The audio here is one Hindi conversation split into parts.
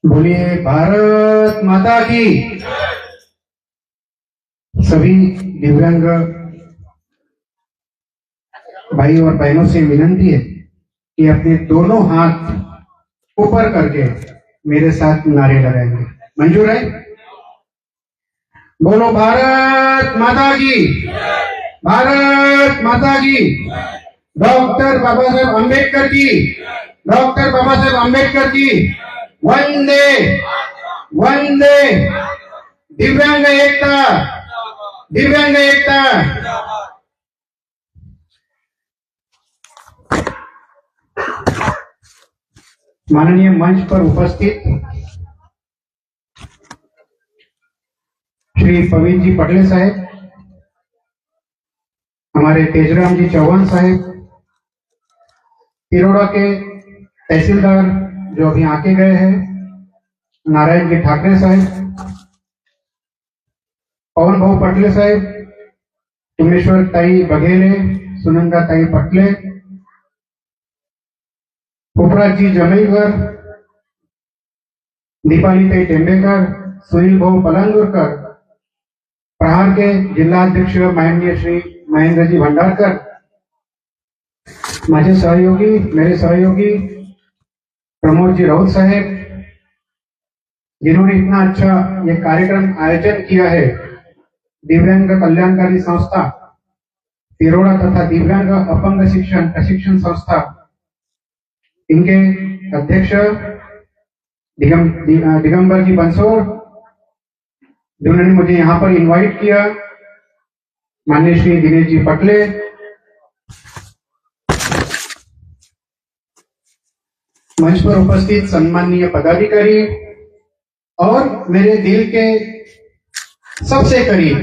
बोलिए भारत माता की। सभी दिव्यांग भाई और बहनों से विनंती है कि अपने दोनों हाथ ऊपर करके मेरे साथ नारे लगाएंगे। मंजूर है? बोलो भारत माता की, भारत माता की। डॉक्टर बाबा साहेब अम्बेडकर की, डॉक्टर बाबा साहेब अम्बेडकर की। वंदे वंदे। दिव्यांग एकता, दिव्यांग एकता। माननीय मंच पर उपस्थित श्री पवीन जी पटेल साहेब, हमारे तेजराम जी चौहान साहेब, तिरोड़ा के तहसीलदार जो अभी आके गए हैं, नारायण जी ठाकरे साहब, पवन भाऊ पटले साहब, तुमेश्वर ताई बघेले, सुनंदा ताई पटले, पोपराज जी जमेलकर, दीपाली ताई टेंबेकर, सुनील भाऊ पलांदुरकर, प्रहार के जिला अध्यक्ष माननीय श्री महेंद्र जी भंडारकर, माझे सहयोगी, मेरे सहयोगी प्रमोद जी राउत साहेब, जिन्होंने इतना अच्छा ये कार्यक्रम आयोजन किया है। दिव्यांग कल्याणकारी संस्था तिरोड़ा तथा दिव्यांग अपंग शिक्षण प्रशिक्षण संस्था, इनके अध्यक्ष दिगंबर जी बंसोर, जिन्होंने मुझे यहाँ पर इनवाइट किया, माननीय श्री दिनेश जी पटले, मंच पर उपस्थित सम्माननीय पदाधिकारी और मेरे दिल के सबसे करीब,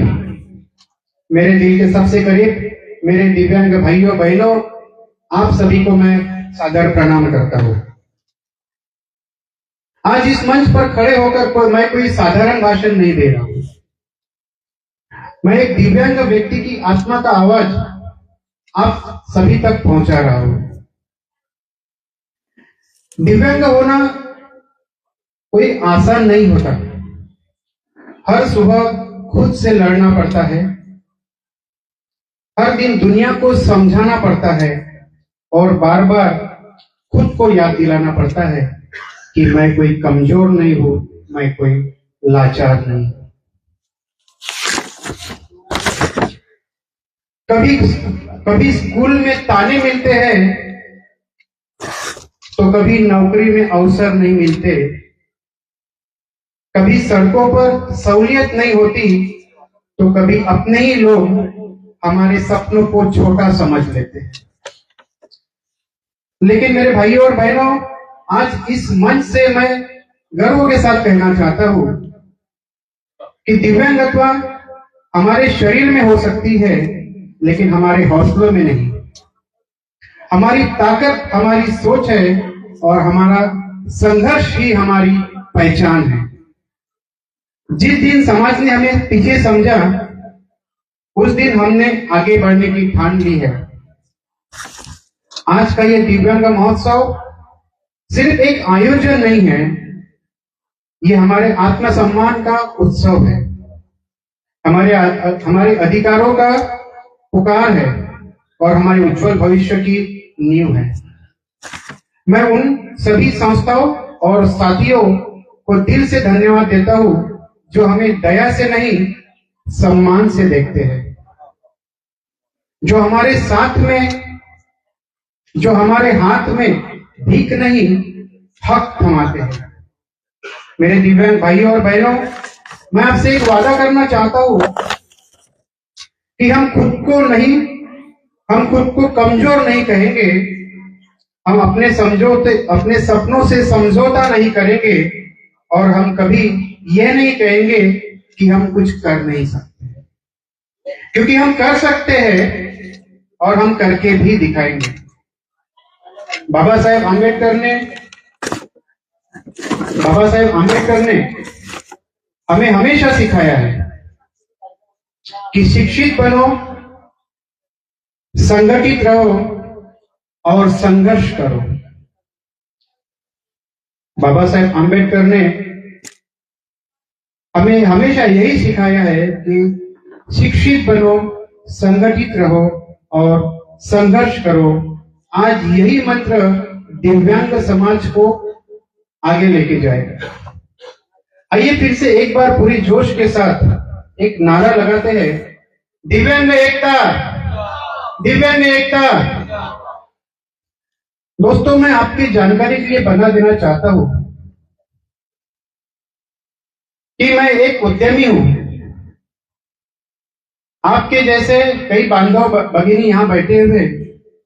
मेरे दिल के सबसे करीब मेरे दिव्यांग भाइयों बहनों, आप सभी को मैं सादर प्रणाम करता हूं। आज इस मंच पर खड़े होकर मैं कोई साधारण भाषण नहीं दे रहा हूं। मैं एक दिव्यांग व्यक्ति की आत्मा का आवाज आप सभी तक पहुंचा रहा हूं। दिव्यांग होना कोई आसान नहीं होता। हर सुबह खुद से लड़ना पड़ता है, हर दिन दुनिया को समझाना पड़ता है और बार बार खुद को याद दिलाना पड़ता है कि मैं कोई कमजोर नहीं हूं, मैं कोई लाचार नहीं। कभी कभी स्कूल में ताने मिलते हैं तो कभी नौकरी में अवसर नहीं मिलते, कभी सड़कों पर सहूलियत नहीं होती तो कभी अपने ही लोग हमारे सपनों को छोटा समझ लेते हैं। लेकिन मेरे भाइयों और बहनों, आज इस मंच से मैं गर्व के साथ कहना चाहता हूं कि दिव्यांगत्वा हमारे शरीर में हो सकती है लेकिन हमारे हौसलों में नहीं। हमारी ताकत हमारी सोच है और हमारा संघर्ष ही हमारी पहचान है। जिस दिन समाज ने हमें पीछे समझा, उस दिन हमने आगे बढ़ने की ठान ली है। आज का ये दिव्यांग महोत्सव सिर्फ एक आयोजन नहीं है, ये हमारे आत्मसम्मान का उत्सव है, हमारे अधिकारों का पुकार है और हमारे उज्जवल भविष्य की नींव है। मैं उन सभी संस्थाओं और साथियों को दिल से धन्यवाद देता हूं जो हमें दया से नहीं सम्मान से देखते हैं, जो हमारे साथ में, जो हमारे हाथ में भीख नहीं हक थमाते हैं। मेरे दिव्यांग भाइयों और बहनों, मैं आपसे एक वादा करना चाहता हूं कि हम खुद को कमजोर नहीं कहेंगे, हम अपने सपनों से समझौता नहीं करेंगे और हम कभी यह नहीं कहेंगे कि हम कुछ कर नहीं सकते, क्योंकि हम कर सकते हैं और हम करके भी दिखाएंगे। बाबा साहेब आंबेडकर ने हमें हमेशा सिखाया है कि शिक्षित बनो, संगठित रहो और संघर्ष करो। बाबा साहेब आंबेडकर ने हमें हमेशा यही सिखाया है कि शिक्षित बनो, संगठित रहो और संघर्ष करो। आज यही मंत्र दिव्यांग समाज को आगे लेके जाएगा। आइए फिर से एक बार पूरी जोश के साथ एक नारा लगाते हैं, दिव्यांग एकता, दिव्यांग एकता। दोस्तों, मैं आपकी जानकारी के लिए बता देना चाहता हूं कि मैं एक उद्यमी हूं। आपके जैसे कई बांधव भगिनी यहां बैठे हुए,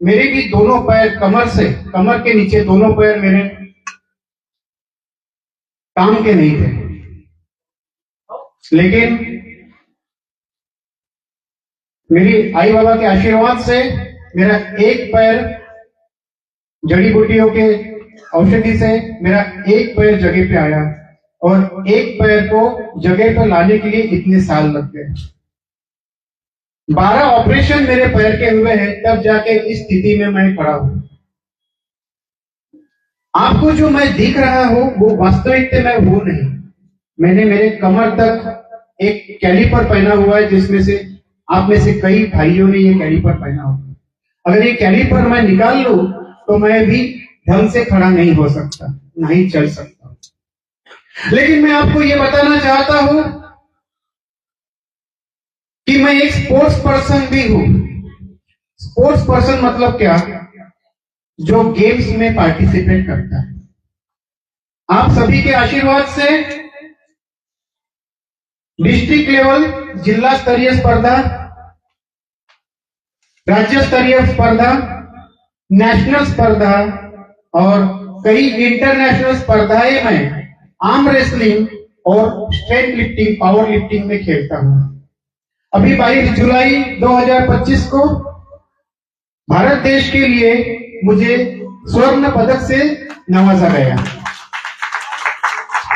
मेरे भी दोनों पैर कमर के नीचे दोनों पैर मेरे काम के नहीं थे, लेकिन मेरी आई बाबा के आशीर्वाद से मेरा एक पैर जड़ी बूटियों के औषधि से मेरा एक पैर जगह पे आया और एक पैर को जगह पर लाने के लिए इतने साल लग गए। 12 ऑपरेशन मेरे पैर के हुए हैं, तब जाके इस स्थिति में मैं खड़ा हूं। आपको जो मैं दिख रहा हूं वो वास्तविकता में हूं नहीं। मैंने मेरे कमर तक एक कैलिपर पहना हुआ है, जिसमें से आप में से कई भाइयों ने ये कैलिपर पहना होगा। अगर ये कैलिपर मैं निकाल लूं तो मैं भी ढंग से खड़ा नहीं हो सकता, नहीं चल सकता। लेकिन मैं आपको ये बताना चाहता हूं कि मैं एक स्पोर्ट्स पर्सन भी हूं। स्पोर्ट्स पर्सन मतलब क्या? जो गेम्स में पार्टिसिपेट करता है। आप सभी के आशीर्वाद से डिस्ट्रिक्ट लेवल, जिला स्तरीय स्पर्धा, राज्य स्तरीय स्पर्धा, नेशनल स्पर्धा और कई इंटरनेशनल स्पर्धाएं में आर्म रेसलिंग और स्ट्रेंथ लिफ्टिंग, पावर लिफ्टिंग में खेलता हूं। अभी 22 जुलाई 2025 को भारत देश के लिए मुझे स्वर्ण पदक से नवाजा गया।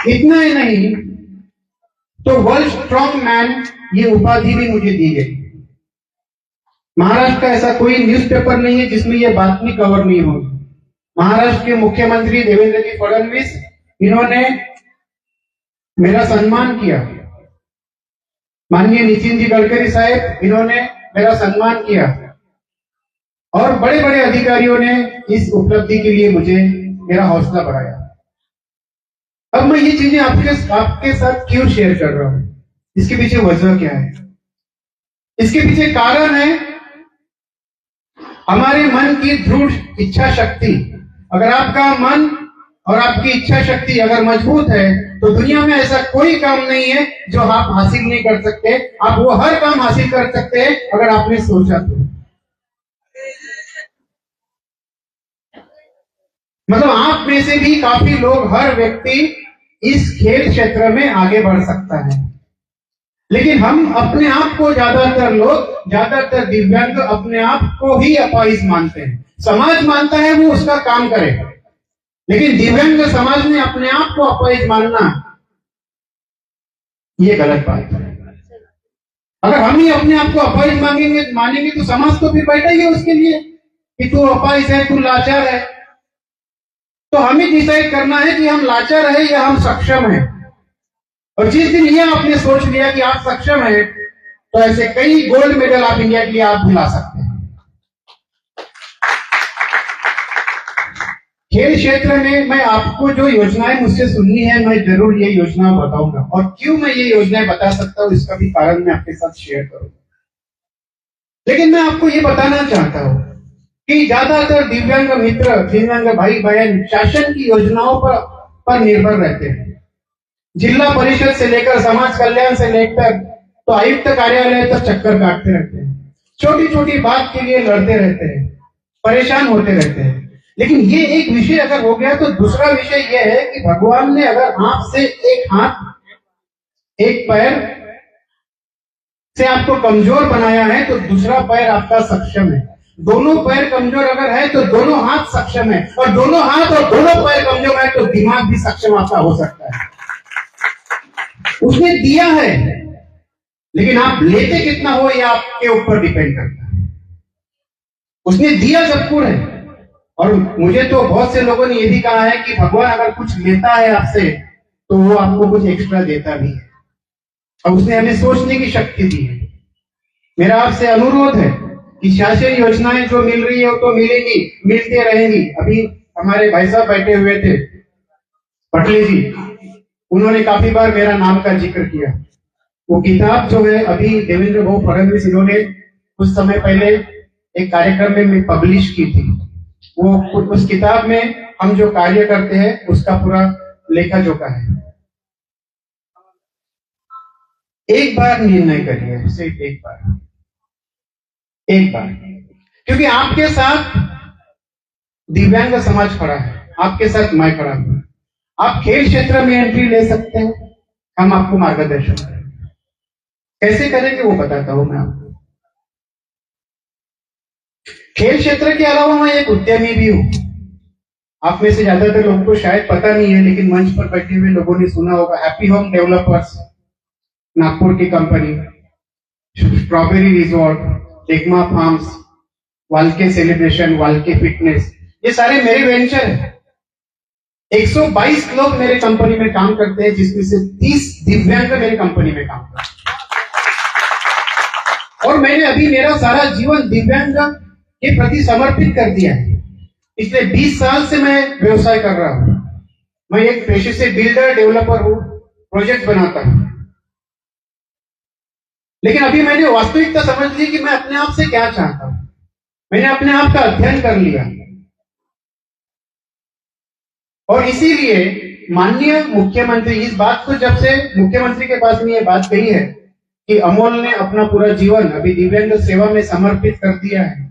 इतना ही नहीं तो वर्ल्ड स्ट्रॉन्ग मैन ये उपाधि भी मुझे दी गई। महाराष्ट्र का ऐसा कोई न्यूज़पेपर नहीं है जिसमें यह बात नहीं कवर नहीं होगी। महाराष्ट्र के मुख्यमंत्री देवेंद्र जी फडणवीस, इन्होंने मेरा सम्मान किया। माननीय नितिन जी गडकरी साहब, इन्होंने मेरा सम्मान किया और बड़े बड़े अधिकारियों ने इस उपलब्धि के लिए मुझे मेरा हौसला बढ़ाया। अब मैं ये चीजें आपके साथ क्यों शेयर कर रहा हूं? इसके पीछे वजह क्या है? इसके पीछे कारण है हमारे मन की दृढ़ इच्छा शक्ति। अगर आपका मन और आपकी इच्छा शक्ति अगर मजबूत है तो दुनिया में ऐसा कोई काम नहीं है जो आप हासिल नहीं कर सकते। आप वो हर काम हासिल कर सकते हैं अगर आपने सोचा तो। मतलब आप में से भी काफी लोग, हर व्यक्ति इस खेल क्षेत्र में आगे बढ़ सकता है, लेकिन हम अपने आप को, ज्यादातर दिव्यांग अपने आप को ही अपाहिज मानते हैं। समाज मानता है वो उसका काम करे, लेकिन दिव्यांग समाज ने अपने आप को अपाहिज मानना, ये गलत बात है। अगर हम ही अपने आप को अपाहिज मानेंगे तो समाज तो फिर बैठा ही है उसके लिए कि तू अपाहिज है, तू लाचार है। तो हमें डिसाइड करना है कि हम लाचार है या हम सक्षम है। और जिस दिन ये आपने सोच लिया कि आप सक्षम है, तो ऐसे कई गोल्ड मेडल आप इंडिया के लिए आप दिला सकते हैं। खेल क्षेत्र में मैं आपको जो योजनाएं मुझसे सुननी है, मैं जरूर ये योजना बताऊंगा। और क्यों मैं ये योजनाएं बता सकता हूं, इसका भी कारण मैं आपके साथ शेयर करूंगा। लेकिन मैं आपको ये बताना चाहता हूं कि ज्यादातर दिव्यांग मित्र, दिव्यांग भाई बहन शासन की योजनाओं पर निर्भर रहते हैं। जिला परिषद से लेकर समाज कल्याण से लेकर तो आयुक्त कार्यालय तक चक्कर काटते रहते हैं। छोटी छोटी बात के लिए लड़ते रहते हैं, परेशान होते रहते हैं। लेकिन ये एक विषय अगर हो गया तो दूसरा विषय यह है कि भगवान ने अगर आपसे एक हाथ, एक पैर से आपको कमजोर बनाया है तो दूसरा पैर आपका सक्षम है। दोनों पैर कमजोर अगर है तो दोनों हाथ सक्षम है, और दोनों हाथ और दोनों पैर कमजोर है तो दिमाग भी सक्षम आपका हो सकता है। उसने दिया है, लेकिन आप लेते कितना हो यह आपके ऊपर डिपेंड करता है। उसने दिया सबको है, और मुझे तो बहुत से लोगों ने ये भी कहा है कि भगवान अगर कुछ लेता है आपसे तो वो आपको कुछ एक्स्ट्रा देता भी है, और उसने हमें सोचने की शक्ति दी है। मेरा आपसे अनुरोध है कि शासन योजनाएं जो मिल रही है वो तो मिलेगी, मिलते रहेंगी। अभी हमारे भाई साहब बैठे हुए थे पटले जी, उन्होंने काफी बार मेरा नाम का जिक्र किया। वो किताब जो है अभी देवेंद्र भाऊ फडणवीस इन्होंने कुछ समय पहले एक कार्यक्रम में पब्लिश की थी। वो उस किताब में हम जो कार्य करते हैं उसका पूरा लेखा जोखा है। एक बार निर्णय करिए, सिर्फ एक बार, एक बार, क्योंकि आपके साथ दिव्यांग समाज खड़ा है, आपके साथ मैं खड़ा हूं। आप खेल क्षेत्र में एंट्री ले सकते हैं, हम आपको मार्गदर्शन करेंगे। कैसे करेंगे वो बताता हूं मैं आपको। खेल क्षेत्र के अलावा मैं एक उद्यमी भी हूं। आप में से ज्यादातर लोगों को शायद पता नहीं है, लेकिन मंच पर बैठे हुए लोगों ने सुना होगा हैप्पी होम डेवलपर्स, नागपुर की कंपनी, स्ट्रॉबेरी रिजॉर्ट, टेगमा farms, Walke celebration, Walke fitness, ये सारे मेरे वेंचर हैं। 122 लोग मेरे कंपनी में काम करते हैं, जिसमें से 30 दिव्यांग मेरे कंपनी में काम करते हैं। और मैंने अभी मेरा सारा जीवन दिव्यांग के प्रति समर्पित कर दिया है। पिछले 20 साल से मैं व्यवसाय कर रहा हूं। मैं एक पेशे से बिल्डर डेवलपर हूं, प्रोजेक्ट बनाता हूं। लेकिन अभी मैंने वास्तविकता समझ ली कि मैं अपने आप से क्या चाहता हूं। मैंने अपने आप का अध्ययन कर लिया, और इसीलिए माननीय मुख्यमंत्री, इस बात को जब से मुख्यमंत्री के पास में ये बात कही है कि अमोल ने अपना पूरा जीवन अभी दिव्यांग सेवा में समर्पित कर दिया है,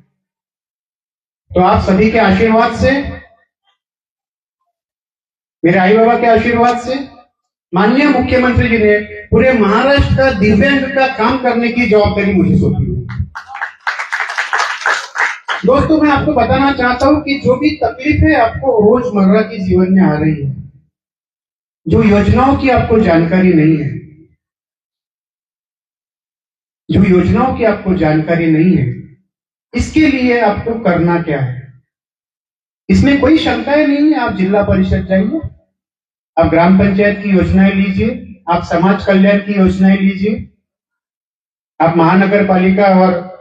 तो आप सभी के आशीर्वाद से, मेरे आई बाबा के आशीर्वाद से, माननीय मुख्यमंत्री जी ने पूरे महाराष्ट्र का दिव्यांग का काम करने की जवाबदारी मुझे सौंपी है। दोस्तों, मैं आपको बताना चाहता हूं कि जो भी तकलीफें आपको रोजमर्रा के जीवन में आ रही है, जो योजनाओं की आपको जानकारी नहीं है, जो योजनाओं की आपको जानकारी नहीं है, इसके लिए आपको करना क्या है, इसमें कोई शंकाएं नहीं है। आप जिला परिषद जाइए, आप ग्राम पंचायत की योजनाएं लीजिए, आप समाज कल्याण की योजनाएं लीजिए, आप महानगर पालिका और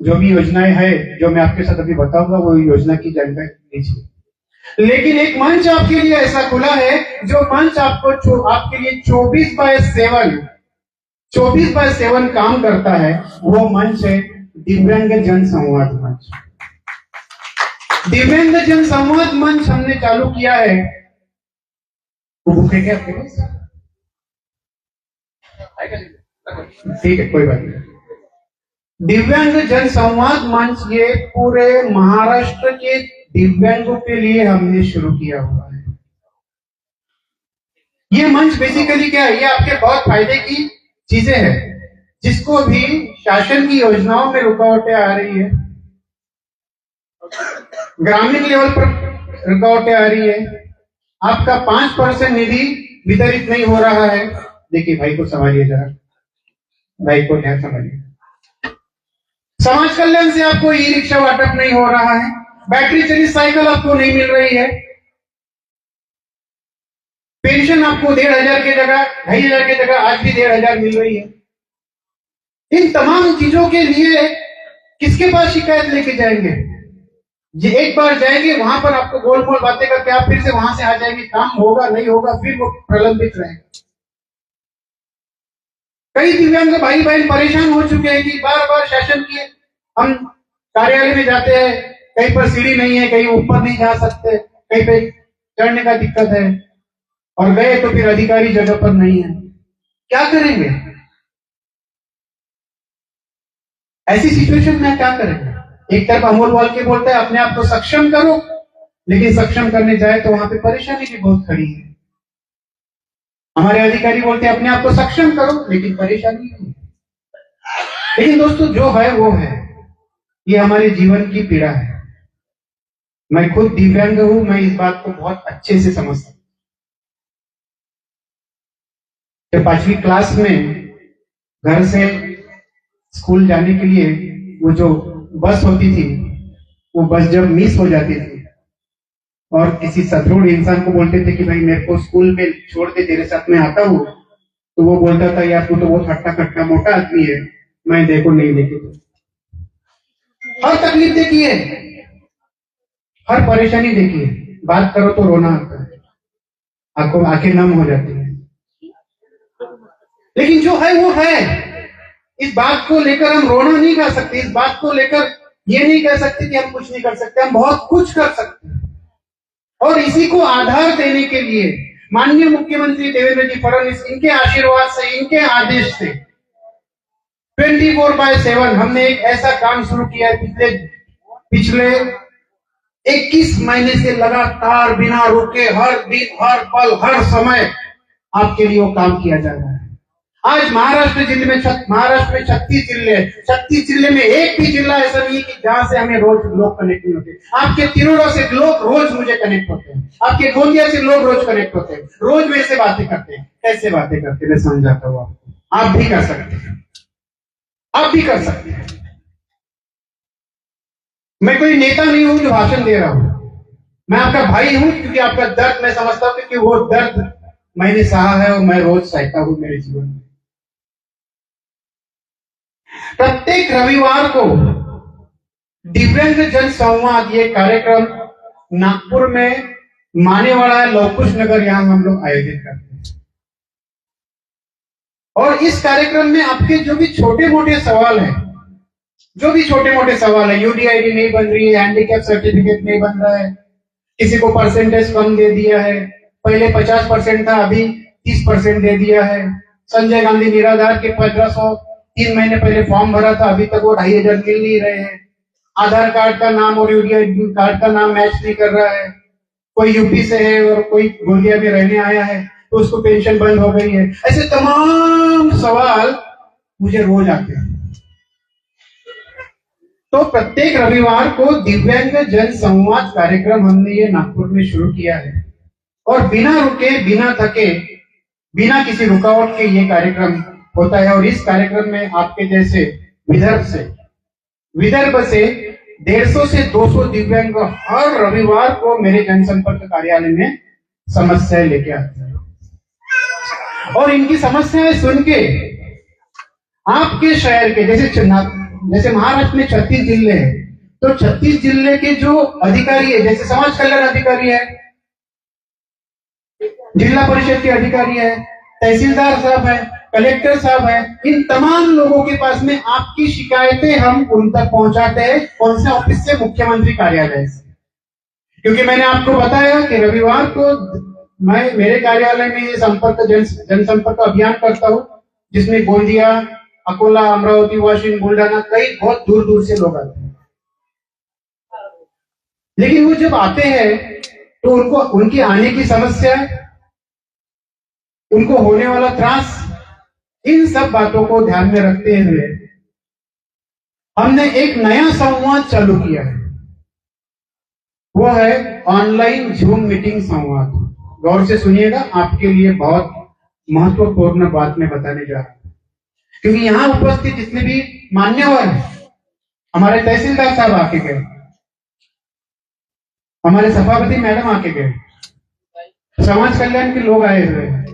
जो भी योजनाएं है जो मैं आपके साथ अभी बताऊंगा वो योजना की जानकारी लीजिए। लेकिन एक मंच आपके लिए ऐसा खुला है, जो मंच आपको आपके लिए 24/7 काम करता है। वो मंच है दिव्यांग जन संवाद मंच। दिव्यांग जन संवाद मंच हमने चालू किया है। वो बुक है क्या आपके पास? ठीक है, कोई बात नहीं। दिव्यांग जन संवाद मंच ये पूरे महाराष्ट्र के दिव्यांगों के लिए हमने शुरू किया हुआ है। ये मंच बेसिकली क्या है, ये आपके बहुत फायदे की चीजें हैं। जिसको भी शासन की योजनाओं में रुकावटें आ रही है, ग्रामीण लेवल पर रुकावटें आ रही है, आपका 5% निधि वितरित नहीं हो रहा है। देखिए भाई को समझिए जरा, भाई को ध्यान समझिए। समाज कल्याण से आपको ई रिक्शा वाटप नहीं हो रहा है, बैटरी चलित साइकिल आपको नहीं मिल रही है, पेंशन आपको 1,500 की जगह 2,500 की जगह आज भी 1,500 मिल रही है। इन तमाम चीजों के लिए किसके पास शिकायत लेके जाएंगे? जी एक बार जाएंगे, वहां पर आपको गोल मोल बातें करके आप फिर से वहां से आ जाएंगे, काम होगा नहीं होगा, फिर वो प्रलंबित रहेगा। कई दिव्यांग भाई बहन परेशान हो चुके हैं कि बार बार शासन की, हम कार्यालय में जाते हैं, कहीं पर सीढ़ी नहीं है, कहीं ऊपर नहीं जा सकते, कहीं पे चढ़ने का दिक्कत है, और गए तो फिर अधिकारी जगह पर नहीं है। क्या करेंगे ऐसी सिचुएशन में? क्या करेंगे? एक तरफ अमोल वाल के बोलता है अपने आप को सक्षम करो, लेकिन सक्षम करने जाए तो वहां पे परेशानी भी बहुत खड़ी है। हमारे अधिकारी बोलते हैं अपने आप को सक्षम करो, लेकिन परेशानी नहीं। लेकिन दोस्तों, जो है वो है, ये हमारे जीवन की पीड़ा है। मैं खुद दिव्यांग हूं, मैं इस बात को बहुत अच्छे से समझता हूं। जब 5वीं क्लास में घर से स्कूल जाने के लिए वो जो बस होती थी, वो बस जब मिस हो जाती थी और किसी सदृढ़ इंसान को बोलते थे कि भाई मेरे को स्कूल में छोड़ दे, तेरे साथ में आता हूँ, तो वो बोलता था यार तू तो बहुत हट्टा कट्टा मोटा आदमी है, मैं देखो नहीं लेके। तो हर तकलीफ देखी है, हर परेशानी देखी है, बात करो तो रोना आता है, आंखों आंखें नम हो जाती है। लेकिन जो है वो है। इस बात को लेकर हम रोना नहीं कर सकते, इस बात को लेकर ये नहीं कह सकते कि हम कुछ नहीं कर सकते, हम बहुत कुछ कर सकते हैं। और इसी को आधार देने के लिए माननीय मुख्यमंत्री देवेंद्र जी फडणवीस, इनके आशीर्वाद से, इनके आदेश से 24/7 हमने एक ऐसा काम शुरू किया है। पिछले 21 महीने से लगातार बिना रुके हर दिन, हर पल, हर समय आपके लिए वो काम किया जा रहा है। आज महाराष्ट्र में 36 जिले हैं। 36 जिले में एक भी जिला ऐसा नहीं है कि जहां से हमें रोज लोग कनेक्ट नहीं होते। आपके तिरोड़ा से लोग रोज मुझे कनेक्ट होते हैं, आपके गोंदिया से लोग रोज कनेक्ट होते हैं, रोज मेरे से बातें करते हैं। कैसे बातें करते हैं मैं समझाता हूँ आपको। आप भी कर सकते हैं, आप भी कर सकते हैं। मैं कोई नेता नहीं हूं जो भाषण दे रहा हूं, मैं आपका भाई हूं, क्योंकि आपका दर्द मैं समझता हूं, क्योंकि वो दर्द मैंने सहा है और मैं रोज सहता हूं मेरे जीवन में। प्रत्येक रविवार को दिव्यांग जन संवाद ये कार्यक्रम नागपुर में मानेवाड़ा लवकुश नगर यहां हम लोग आयोजित करते हैं। और इस कार्यक्रम में आपके जो भी छोटे मोटे सवाल हैं, जो भी छोटे मोटे सवाल है, यूडीआईडी नहीं बन रही है, हैंडीकैप सर्टिफिकेट नहीं बन रहा है, किसी को परसेंटेज कम दे दिया है, पहले 50% था अभी 30% दे दिया है, संजय गांधी निराधार के 1500 3 महीने पहले फॉर्म भरा था, अभी तक वो 2500 मिल नहीं रहे हैं, आधार कार्ड का नाम और यूडीआईडी कार्ड का नाम मैच नहीं कर रहा है, कोई यूपी से है और कोई गोंदिया में रहने आया है तो उसको पेंशन बंद हो गई है। ऐसे तमाम सवाल मुझे रोज आते हैं। तो प्रत्येक रविवार को दिव्यांग जन संवाद कार्यक्रम हमने ये नागपुर में शुरू किया है और बिना रुके, बिना थके, बिना किसी रुकावट के ये कार्यक्रम होता है। और इस कार्यक्रम में आपके जैसे विदर्भ से 150 से 200 दिव्यांग हर रविवार को मेरे जनसंपर्क कार्यालय में समस्याएं लेके आते हैं और इनकी समस्याएं सुन के आपके शहर के जैसे महाराष्ट्र में 36 जिले हैं, तो 36 जिले के जो अधिकारी है, जैसे समाज कल्याण अधिकारी है, जिला परिषद के अधिकारी है, तहसीलदार साहब है, कलेक्टर साहब है, इन तमाम लोगों के पास में आपकी शिकायतें हम उन तक पहुंचाते हैं। कौन से ऑफिस से? मुख्यमंत्री कार्यालय से। क्योंकि मैंने आपको बताया कि रविवार को मैं मेरे कार्यालय में ये जनसंपर्क अभियान करता हूं, जिसमें गोंदिया, अकोला, अमरावती, वाशिम, बुलढाना, कई बहुत दूर दूर से लोग आते हैं। लेकिन वो जब आते हैं तो उनको उनकी आने की समस्या, उनको होने वाला त्रास, इन सब बातों को ध्यान में रखते हुए हमने एक नया संवाद चालू किया है। वो है ऑनलाइन जूम मीटिंग संवाद। गौर से सुनिएगा, आपके लिए बहुत महत्वपूर्ण बात मैं बताने जा रहा हूं, क्योंकि यहां उपस्थित जितने भी मान्यवर हैं, हमारे तहसीलदार साहब आके गए, हमारे सभापति मैडम आके गए, समाज कल्याण के लोग आए हुए हैं,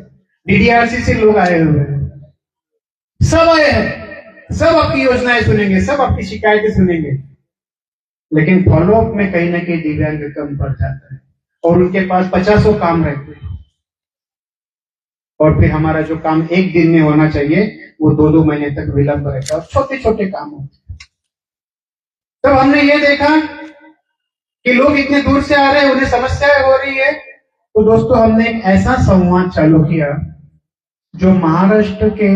डीडीआरसी से लोग आए हुए हैं, सब आए हैं, सब आपकी योजनाएं सुनेंगे, सब आपकी शिकायतें सुनेंगे। लेकिन फॉलोअप में कहीं ना कहीं दिव्यांग कम पड़ जाता है और उनके पास 50 काम रहते हैं और फिर हमारा जो काम एक दिन में होना चाहिए वो 2-2 महीने तक विलंब रहता है और छोटे छोटे काम होते हैं। तब हमने ये देखा कि लोग इतने दूर से आ रहे हैं, उन्हें समस्याएं हो रही है, तो दोस्तों हमने एक ऐसा संवाद चालू किया जो महाराष्ट्र के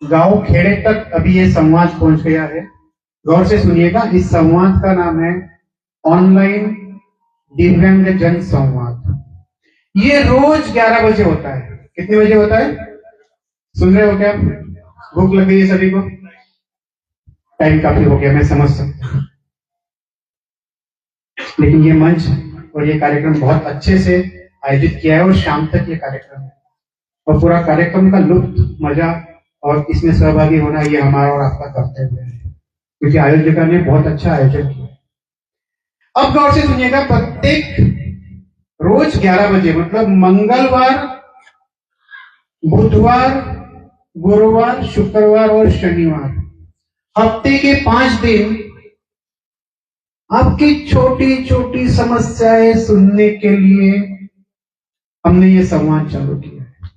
गांव खेड़े तक अभी ये संवाद पहुंच गया है। गौर से सुनिएगा, इस संवाद का नाम है ऑनलाइन दिव्यांग जन संवाद। ये रोज 11 बजे होता है। कितने बजे होता है? सुन रहे हो क्या? भूख लग गई है सभी को? टाइम काफी हो गया, मैं समझ सकता हूं, लेकिन ये मंच और ये कार्यक्रम बहुत अच्छे से आयोजित किया है और शाम तक ये कार्यक्रम है और पूरा कार्यक्रम का लुत्फ, मजा और इसमें सहभागी होना ये हमारा और आपका कर्तव्य है, क्योंकि आयोजकों ने बहुत अच्छा आयोजन किया। अब गौर से सुनिएगा, प्रत्येक रोज 11 बजे, मतलब मंगलवार, बुधवार, गुरुवार, शुक्रवार और शनिवार, हफ्ते के 5 दिन आपकी छोटी छोटी समस्याएं सुनने के लिए हमने ये संवाद चालू किया है।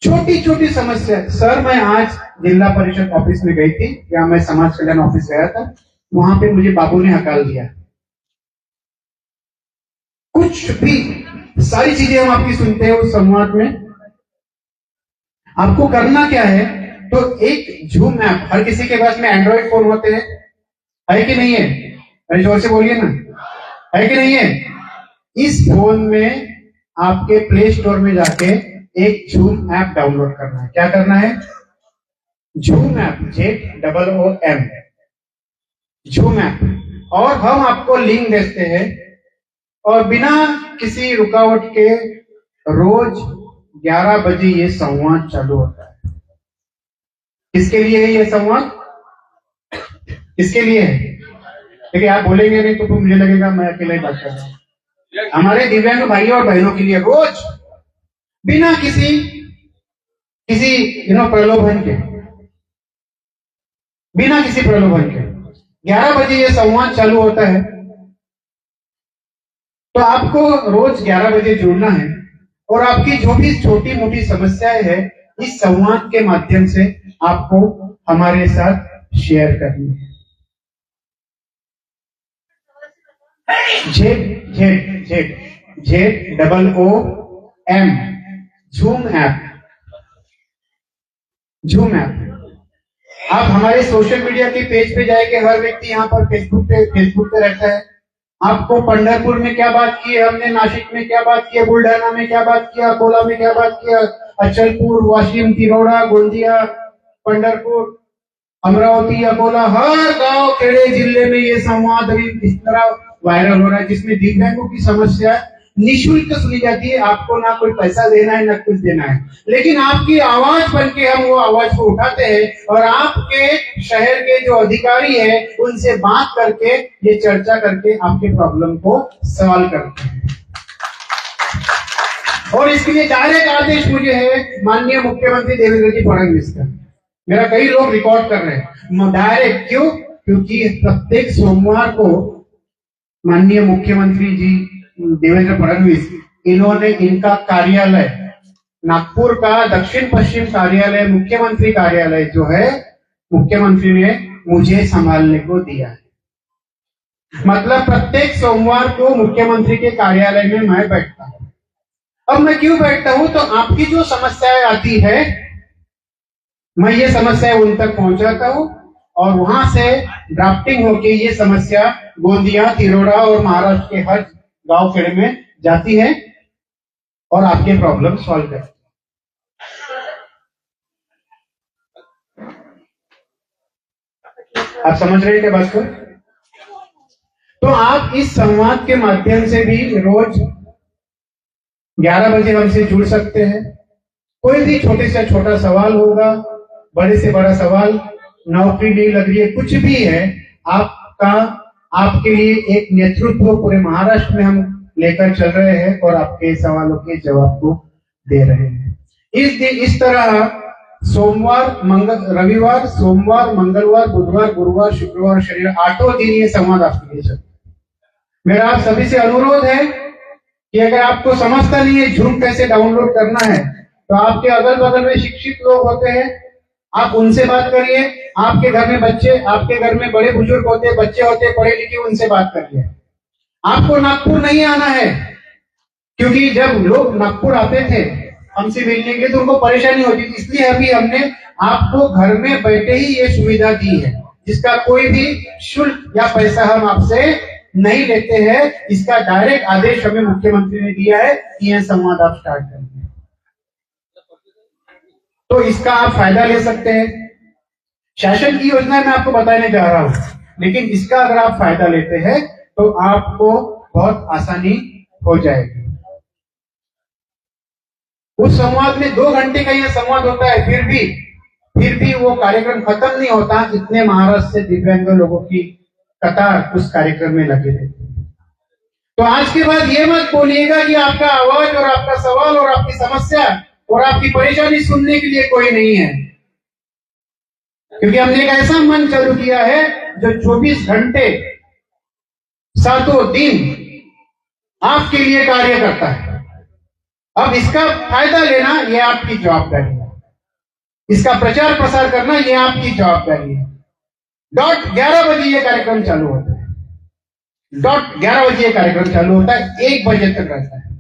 छोटी छोटी समस्या। सर, मैं आज जिला परिषद ऑफिस में गई थी, या मैं समाज कल्याण ऑफिस गया था, वहां पे मुझे बाबू ने हकाल दिया। कुछ भी, सारी चीजें हम आपकी सुनते हैं उस संवाद में। आपको करना क्या है, तो एक जूम ऐप, हर किसी के पास में एंड्रॉइड फोन होते हैं, है कि नहीं है? अरे जोर से बोलिए ना, है कि नहीं है? इस फोन में आपके प्ले स्टोर में जाके एक जूम ऐप डाउनलोड करना है। क्या करना है? Zoom app, ZOOM, zoom app. और हम आपको लिंक देते हैं, और बिना किसी रुकावट के रोज 11 बजे ये संवाद चालू होता है। किसके लिए है ये संवाद? किसके लिए है? देखिए, आप बोलेंगे नहीं तो मुझे लगेगा मैं अकेला ही बात कर रहा हूं। हमारे दिव्यांग भाइयों और बहनों के लिए रोज बिना किसी प्रलोभन के, बिना किसी प्रलोभन के 11 बजे ये संवाद चालू होता है। तो आपको रोज 11 बजे जुड़ना है, और आपकी जो भी छोटी मोटी समस्याएं हैं इस संवाद के माध्यम से आपको हमारे साथ शेयर करनी है। ZOOM, zoom app, zoom app. आप हमारे सोशल मीडिया के पेज पे जाएंगे, हर व्यक्ति यहाँ पर फेसबुक पे रहता है। आपको पंढरपुर में क्या बात की है हमने, नासिक में क्या बात की है, बुल्ढाना में क्या बात किया, अकोला में क्या बात किया, अचलपुर, वाशिम, तिरोड़ा, गोंदिया, पंढरपुर, अमरावती, अकोला, हर गांव खेड़े जिले में ये संवाद अभी इस तरह वायरल हो रहा है, जिसमें दिव्यांगों की समस्या निःशुल्क सुनी जाती है। आपको ना कोई पैसा देना है ना कुछ देना है, लेकिन आपकी आवाज बन के हम वो आवाज को उठाते हैं, और आपके शहर के जो अधिकारी हैं उनसे बात करके, ये चर्चा करके आपके प्रॉब्लम को सॉल्व करते हैं। और इसके लिए डायरेक्ट आदेश मुझे है माननीय मुख्यमंत्री देवेंद्र जी फडणवीस का। मेरा कई लोग रिकॉर्ड कर रहे हैं डायरेक्ट। क्यों? क्योंकि प्रत्येक सोमवार को माननीय मुख्यमंत्री जी देवेंद्र फडणवीस, इन्होंने इनका कार्यालय, नागपुर का दक्षिण पश्चिम कार्यालय, मुख्यमंत्री कार्यालय जो है, मुख्यमंत्री ने मुझे संभालने को दिया है। मतलब प्रत्येक सोमवार को मुख्यमंत्री के कार्यालय में मैं बैठता हूं। अब मैं क्यों बैठता हूं? तो आपकी जो समस्याएं आती है, मैं ये समस्याएं उन तक पहुंचाता हूं, और वहां से ड्राफ्टिंग होके ये समस्या गोंदिया, तिरोड़ा और महाराष्ट्र के हर गांव खेड़े में जाती है, और आपके प्रॉब्लम सॉल्व करती है। आप समझ रहे हैं क्या बात को? तो आप इस संवाद के माध्यम से भी रोज 11 बजे हमसे जुड़ सकते हैं। कोई भी छोटे से छोटा सवाल होगा, बड़े से बड़ा सवाल, नौकरी नहीं लग रही है, कुछ भी है आपका, आपके लिए एक नेतृत्व पूरे महाराष्ट्र में हम लेकर चल रहे हैं, और आपके सवालों के जवाब को दे रहे हैं। इस तरह सोमवार, रविवार, सोमवार, मंगलवार, बुधवार, गुरुवार, शुक्रवार, शनिवार, 8 दिन ये संवाद आपके लिए चलता है। मेरा आप सभी से अनुरोध है कि अगर आपको समझता नहीं है जूम कैसे डाउनलोड करना है, तो आपके अगल बगल में शिक्षित लोग होते हैं, आप उनसे बात करिए। आपके घर में बच्चे, आपके घर में बड़े बुजुर्ग होते हैं, बच्चे होते हैं पढ़े लिखे, उनसे बात करिए। आपको नागपुर नहीं आना है, क्योंकि जब लोग नागपुर आते थे हमसे मिलने के लिए तो उनको परेशानी होती थी, इसलिए अभी हमने आपको घर में बैठे ही ये सुविधा दी है, जिसका कोई भी शुल्क या पैसा हम आपसे नहीं लेते हैं। इसका डायरेक्ट आदेश हमें मुख्यमंत्री ने दिया है कि यह संवाद आप स्टार्ट करेंगे, तो इसका आप फायदा ले सकते हैं। शासन की योजना मैं आपको बताने जा रहा हूं, लेकिन इसका अगर आप फायदा लेते हैं तो आपको बहुत आसानी हो जाएगी। उस संवाद में 2 घंटे का यह संवाद होता है, फिर भी वो कार्यक्रम खत्म नहीं होता, इतने महाराष्ट्र से दिव्यांग लोगों की कतार उस कार्यक्रम में लगे रहती है। तो आज के बाद ये मत बोलिएगा कि आपका आवाज और आपका सवाल और आपकी समस्या और आपकी परेशानी सुनने के लिए कोई नहीं है, क्योंकि हमने एक ऐसा मंच चालू किया है जो 24 घंटे 7 दिन आपके लिए कार्य करता है। अब इसका फायदा लेना यह आपकी जवाबदारी है, इसका प्रचार प्रसार करना यह आपकी जवाबदारी है। डॉट 11 बजे ये कार्यक्रम चालू होता है, डॉट 11 बजे ये कार्यक्रम चालू होता है, 1 बजे तक रहता है।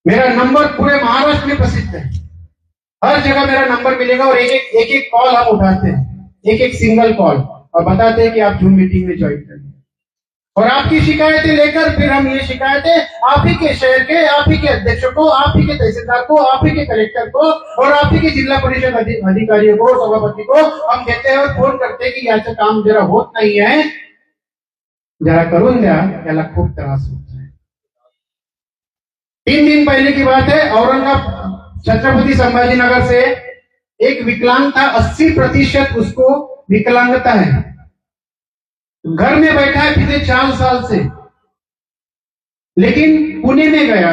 मेरा नंबर पूरे महाराष्ट्र में प्रसिद्ध है, हर जगह मेरा नंबर मिलेगा और एक कॉल हम उठाते हैं, एक सिंगल कॉल, और बताते हैं कि आप जूम मीटिंग में ज्वाइन करें। और आपकी शिकायतें लेकर फिर हम ये शिकायतें आप ही के शहर के, आप ही के अध्यक्ष को, आप ही के तहसीलदार को, आप ही के कलेक्टर को और आप ही के जिला परिषद अधिकारियों को, सभापति को हम देते हैं और फोन करते हैं कि याचं काम जरा होत नाही है, जरा करून द्या, याला खूप त्रास होता है। 3 दिन पहले की बात है, औरंगाबाद छत्रपति संभाजीनगर से एक विकलांग था, 80% उसको विकलांगता है, घर में बैठा है पिछले 4 साल से, लेकिन पुणे में गया,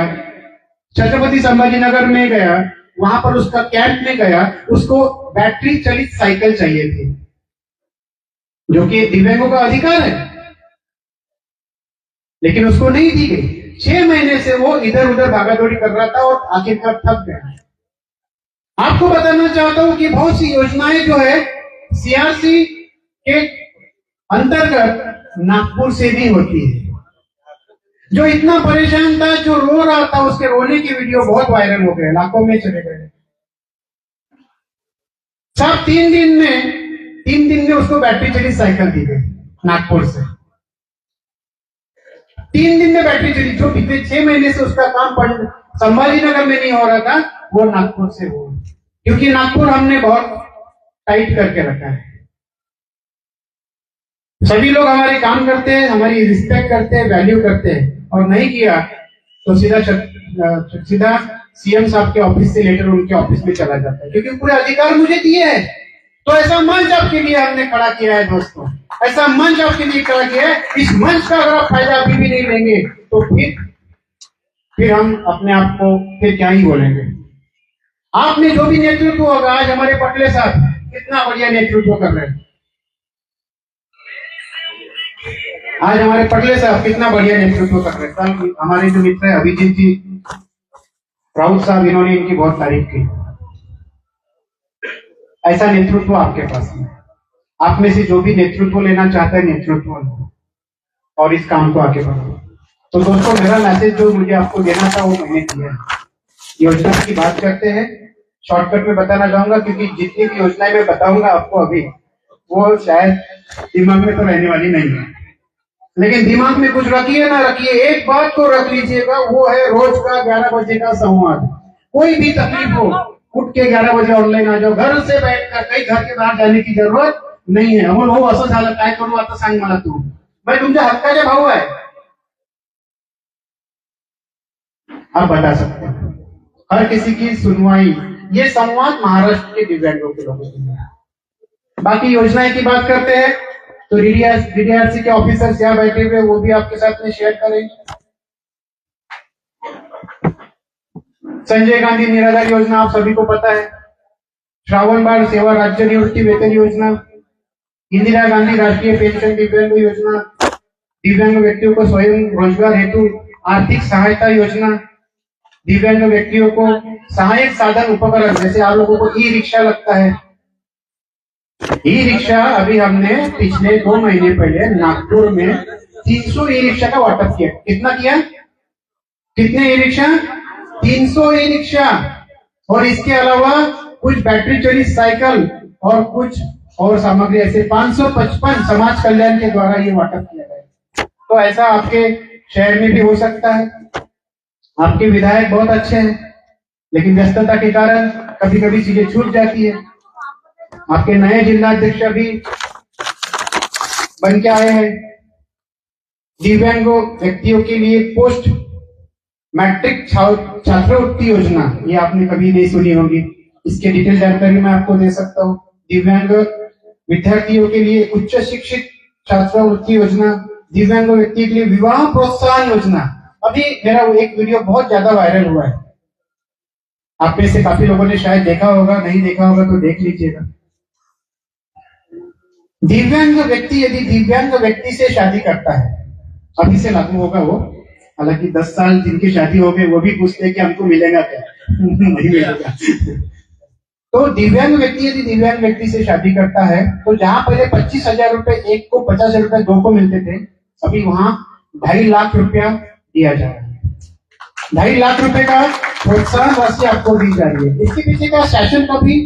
छत्रपति संभाजीनगर में गया, वहां पर उसका कैंप में गया, उसको बैटरी चलित साइकिल चाहिए थी, जो कि दिव्यांगों का अधिकार है, लेकिन उसको नहीं दी गई। 6 महीने से वो इधर उधर भागादौड़ी कर रहा था और आखिरकार थक गया। आपको बताना चाहता हूं कि बहुत सी योजनाएं जो है सीआरसी के अंतर्गत नागपुर से भी होती है। जो इतना परेशान था, जो रो रहा था, उसके रोने की वीडियो बहुत वायरल हो गए, लाखों में चले गए। सब 3 दिन में उसको बैटरी चली साइकिल दी गई नागपुर से। 3 दिन में बैटरी चली, जो पिछले 6 महीने से उसका काम संभाजीनगर में नहीं हो रहा था, वो नागपुर से हो, क्योंकि नागपुर हमने बहुत टाइट करके रखा है। सभी लोग हमारे काम करते हैं, हमारी रिस्पेक्ट करते हैं, वैल्यू करते हैं, और नहीं किया तो सीधा सीएम साहब के ऑफिस से लेटर उनके ऑफिस में चला जाता है, क्योंकि पूरे अधिकार मुझे दिए हैं। तो ऐसा मंच आपके लिए हमने खड़ा किया है दोस्तों, ऐसा मंच आपके लिए खड़ा किया है। इस मंच का अगर आप फायदा अभी भी नहीं लेंगे तो फिर हम अपने आप को फिर क्या ही बोलेंगे। आपने जो भी नेतृत्व होगा, आज हमारे पटले साहब कितना बढ़िया नेतृत्व कर रहे हैं, आज हमारे पटले साहब कितना बढ़िया नेतृत्व कर रहे हैं। हमारे जो मित्र है अभिजीत जी राउत साहब, इन्होंने इनकी बहुत तारीफ की। ऐसा नेतृत्व आपके पास है, आप में से जो भी नेतृत्व लेना चाहता है नेतृत्व लो और इस काम को आगे बढ़ाओ। तो दोस्तों, मेरा मैसेज जो मुझे आपको देना था वो मैंने किया है। योजना की बात करते हैं, शॉर्टकट में बताना चाहूंगा, क्योंकि जितनी भी योजनाएं मैं बताऊंगा आपको अभी, वो शायद दिमाग में तो रहने वाली नहीं है, लेकिन दिमाग में कुछ रखिए ना रखिए, एक बात को रख लीजिएगा, वो है रोज का 11 बजे का संवाद। कोई भी तकलीफ हो, उठ के 11 बजे ऑनलाइन आ जाओ, घर से बैठकर, कहीं घर के बाहर जाने की जरूरत नहीं है। अमोल भाऊ असं झालं, काय करू आता सांग मला तू, मैं तुमच्या हक्काचे भाऊ आहे, आप बता सकते हैं। हर किसी की सुनवाई, ये संवाद महाराष्ट्र के दिव्यांगों के लोगों से। बाकी योजनाएं की बात करते हैं तो डीडीआरसी के ऑफिसर्स यहाँ बैठे हुए, वो भी आपके साथ में शेयर करेंगे। संजय गांधी निराधार योजना आप सभी को पता है, श्रावण बाल सेवा राज्य निवृत्ति वेतन योजना, इंदिरा गांधी राष्ट्रीय पेंशन दिव्यांग योजना, दिव्यांग व्यक्तियों को स्वयं रोजगार हेतु आर्थिक सहायता योजना, दिव्यांग व्यक्तियों को सहायक साधन उपकरण, जैसे आप लोगों को ई रिक्शा लगता है, ई रिक्शा अभी हमने पिछले 2 महीने पहले नागपुर में 300 ई रिक्शा का वाटप किया। कितना किया? कितने ई रिक्शा? 300 ई रिक्शा, और इसके अलावा कुछ बैटरी चलित साइकिल और कुछ और सामग्री, ऐसे 555 समाज कल्याण के द्वारा ये वाटप किया गया। तो ऐसा आपके शहर में भी हो सकता है। आपके विधायक बहुत अच्छे हैं, लेकिन व्यस्तता के कारण कभी कभी चीजें छूट जाती है। आपके नए जिलाध्यक्ष अभी बन के आए हैं। दिव्यांगों व्यक्तियों के लिए पोस्ट मैट्रिक छात्रवृत्ति योजना, ये आपने कभी नहीं सुनी होगी, इसके डिटेल जानकारी मैं आपको दे सकता हूँ। दिव्यांग विद्यार्थियों के लिए उच्च शिक्षित छात्रवृत्ति योजना, दिव्यांग व्यक्ति के लिए विवाह प्रोत्साहन योजना। अभी मेरा वो एक वीडियो बहुत ज्यादा वायरल हुआ है, आप में से काफी लोगों ने शायद देखा होगा, नहीं देखा होगा तो देख लीजिएगा। दिव्यांग व्यक्ति यदि दिव्यांग व्यक्ति से शादी करता है, अभी से लागू होगा वो, हालांकि 10 साल जिनकी शादी हो गई वो भी पूछते हैं कि हमको मिलेगा क्या नहीं मिलेगा। तो दिव्यांग व्यक्ति यदि दिव्यांग व्यक्ति से शादी करता है तो जहां पहले 25,000 रुपए एक को, 50,000 रुपए दो को मिलते थे, अभी वहां 2.5 लाख रुपया दिया जा रहा है। 2.5 लाख रुपए का प्रोत्साहन राशि आपको दी जा रही है। इसके पीछे का शासन का भी,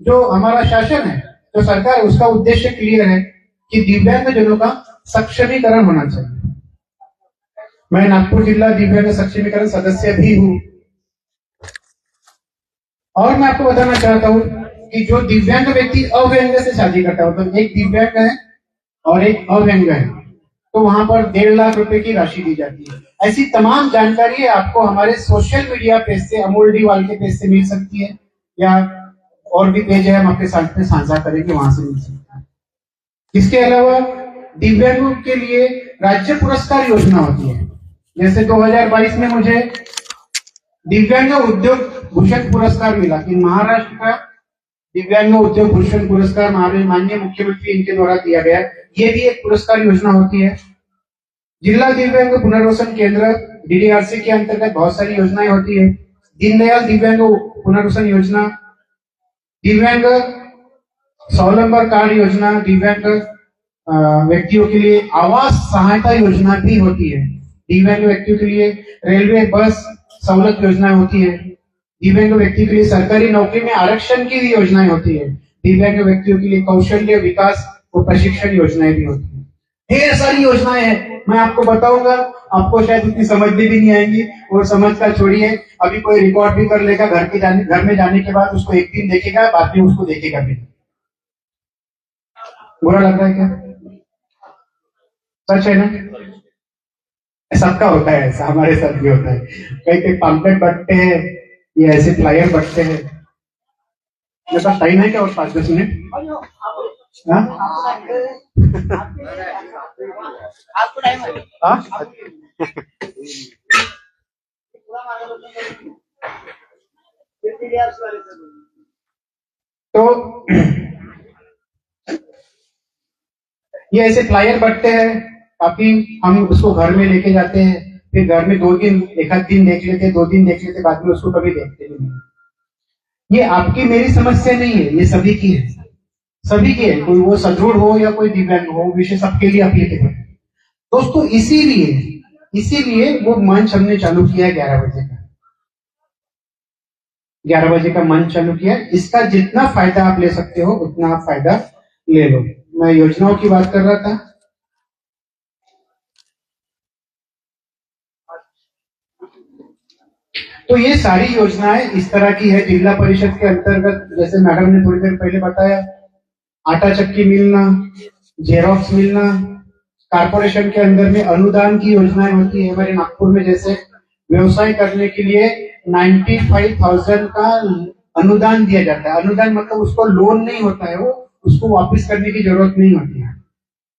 जो हमारा शासन है, जो सरकार है, उसका उद्देश्य क्लियर है कि दिव्यांगजनों का सक्षमीकरण होना चाहिए। मैं नागपुर जिला दिव्यांग सक्षमीकरण सदस्य भी हूं और मैं आपको बताना चाहता हूं कि जो दिव्यांग व्यक्ति अव्यंग से शादी करता है, मतलब एक दिव्यांग है और एक अव्यंग है, तो वहां पर 1.5 लाख रुपए की राशि दी जाती है। ऐसी तमाम जानकारी आपको हमारे सोशल मीडिया पेज से, अमोल डीवाल के पेज से मिल सकती है, या और भी पेज है हम आपके साथ में साझा करेंगे, वहां से मिल सकती है। इसके अलावा दिव्यांगों के लिए राज्य पुरस्कार योजना होती है। जैसे 2022 में मुझे दिव्यांग उद्योग भूषण पुरस्कार मिला कि महाराष्ट्र का दिव्यांग उद्योग भूषण पुरस्कार माननीय मुख्यमंत्री इनके द्वारा दिया गया। ये भी एक पुरस्कार योजना होती है। जिला दिव्यांग पुनर्वसन केंद्र DDRC के अंतर्गत बहुत सारी योजनाएं होती है। दीनदयाल दिव्यांग पुनर्वसन योजना, दिव्यांग स्वावलंबन कार्ड योजना, दिव्यांग व्यक्तियों के लिए आवास सहायता योजना भी होती है। दिव्यांग व्यक्तियों के लिए रेलवे बस सहुलत योजना होती है। दिव्यांग व्यक्ति के लिए सरकारी नौकरी में आरक्षण की भी योजनाएं होती है। दिव्यांग व्यक्तियों के लिए कौशल्य विकास और प्रशिक्षण योजनाएं भी होती है। ढेर सारी योजनाएं हैं, मैं आपको बताऊंगा, आपको शायद उतनी समझ में भी नहीं आएंगी, और समझ का छोड़िए, अभी कोई रिकॉर्ड भी कर लेगा, घर में जाने के बाद उसको एक दिन देखेगा, बाद में उसको देखेगा भी। बुरा लग रहा है क्या? सच है ना? सबका होता है ऐसा, हमारे साथ भी होता है। कई कई पैम्पलेट बंटते हैं, ये ऐसे फ्लायर बंटते हैं। मेरे पास टाइम है क्या और 5-10 मिनट? आपको टाइम है? तो ये ऐसे फ्लायर बंटते हैं, काफी हम उसको घर में लेके जाते हैं, फिर घर में 2 दिन, एक आध दिन देख लेते, 2 दिन देख लेते, बाद में उसको कभी देखते भी नहीं। ये आपकी मेरी समस्या नहीं है, ये सभी की है, सभी की है, कोई वो सदृढ़ हो या कोई दिव्यांग हो, विषय सबके लिए एप्लीकेबल है दोस्तों। इसीलिए वो मंच हमने चालू किया है 11 बजे का। 11 बजे का मंच चालू किया। इसका जितना फायदा आप ले सकते हो उतना आप फायदा ले लो। मैं योजनाओं की बात कर रहा था। तो ये सारी योजनाएं इस तरह की है। जिला परिषद के अंतर्गत, जैसे मैडम ने थोड़ी देर पहले बताया, आटा चक्की मिलना, जेरोक्स मिलना, कारपोरेशन के अंदर में अनुदान की योजनाएं होती है। हमारे नागपुर में जैसे व्यवसाय करने के लिए 95,000 का अनुदान दिया जाता है। अनुदान मतलब उसको लोन नहीं होता है, वो उसको वापस करने की जरूरत नहीं होती है।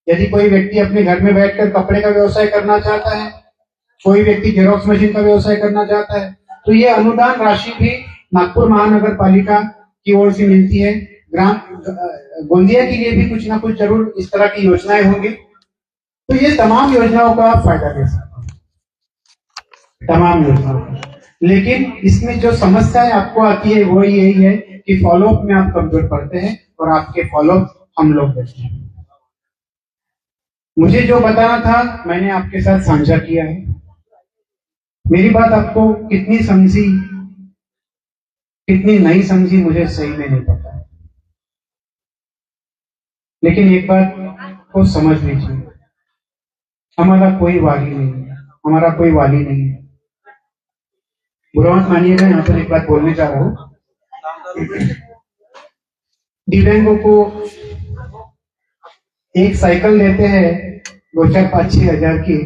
यदि कोई व्यक्ति अपने घर में बैठकर कपड़े का व्यवसाय करना चाहता है, कोई व्यक्ति जेरोक्स मशीन का व्यवसाय करना चाहता है, तो ये अनुदान राशि भी नागपुर महानगर पालिका की ओर से मिलती है। ग्राम गोंदिया के लिए भी कुछ ना कुछ जरूर इस तरह की योजनाएं होंगी। तो ये तमाम योजनाओं का आप फायदा ले सकते हो, तमाम योजनाओं का। लेकिन इसमें जो समस्या आपको आती है वो यही है कि फॉलोअप में आप कमजोर पड़ते हैं, और आपके फॉलोअप हम लोग देते हैं। मुझे जो बताना था मैंने आपके साथ साझा किया है। मेरी बात आपको कितनी समझी, कितनी नहीं समझी, मुझे सही में नहीं पता, लेकिन एक बात को समझ लीजिए, हमारा कोई वाली नहीं है, हमारा कोई वाली नहीं है। बुरा मत मानिएगा, यहाँ पर एक बात बोलने जा रहा हूं। दिव्यांगों को एक साइकिल देते हैं 2-4-5-6 हजार की,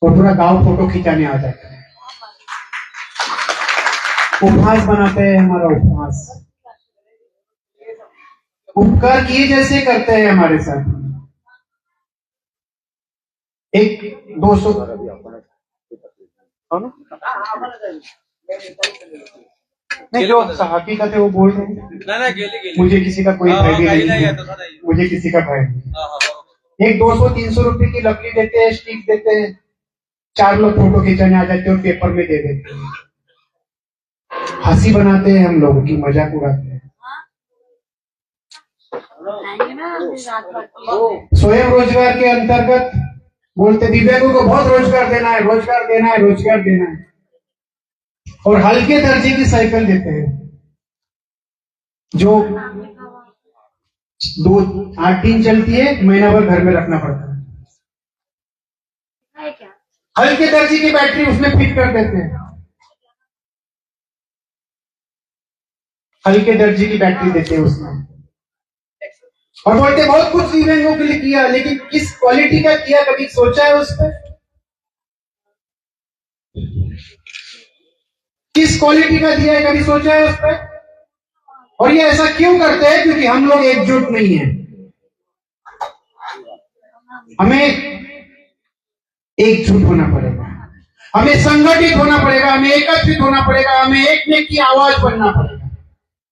और पूरा गांव फोटो खिंचाने आ जाता है। उपहास बनाते हैं, हमारा उपहास, उपकार किए जैसे करते हैं हमारे साथ। एक 200 नहीं, जो हकीकत है वो बोल रहे हैं। मुझे किसी का कोई भय भी नहीं है, मुझे किसी का भय नहीं। एक 200-300 रुपए की लकड़ी देते हैं, स्टिक देते हैं, 4 लोग फोटो खिंचाने आ जाते हैं और पेपर में दे देते हैं। हंसी बनाते हैं हम लोगों की, मजाक उड़ाते हैं। स्वयं रोजगार के अंतर्गत बोलते दिव्यांगों को बहुत रोजगार देना है, रोजगार देना है, रोजगार देना है, और हल्के दर्जे की साइकिल देते हैं जो 8 दिन चलती है, महीना भर घर में रखना पड़ता है। हल्के दर्जे की बैटरी उसमें फिट कर देते हैं, हल्के दर्जे की बैटरी देते हैं उसमें, और बोलते बहुत कुछ दिव्यांगों के लिए किया, लेकिन किस क्वालिटी का किया कभी सोचा है उस पर? किस क्वालिटी का दिया है कभी सोचा है उस पर? और ये ऐसा क्यों करते हैं? क्योंकि हम लोग एकजुट नहीं है। हमें एकजुट होना पड़ेगा, हमें संगठित होना पड़ेगा, हमें एकत्रित होना पड़ेगा, हमें एक की आवाज बनना पड़ेगा।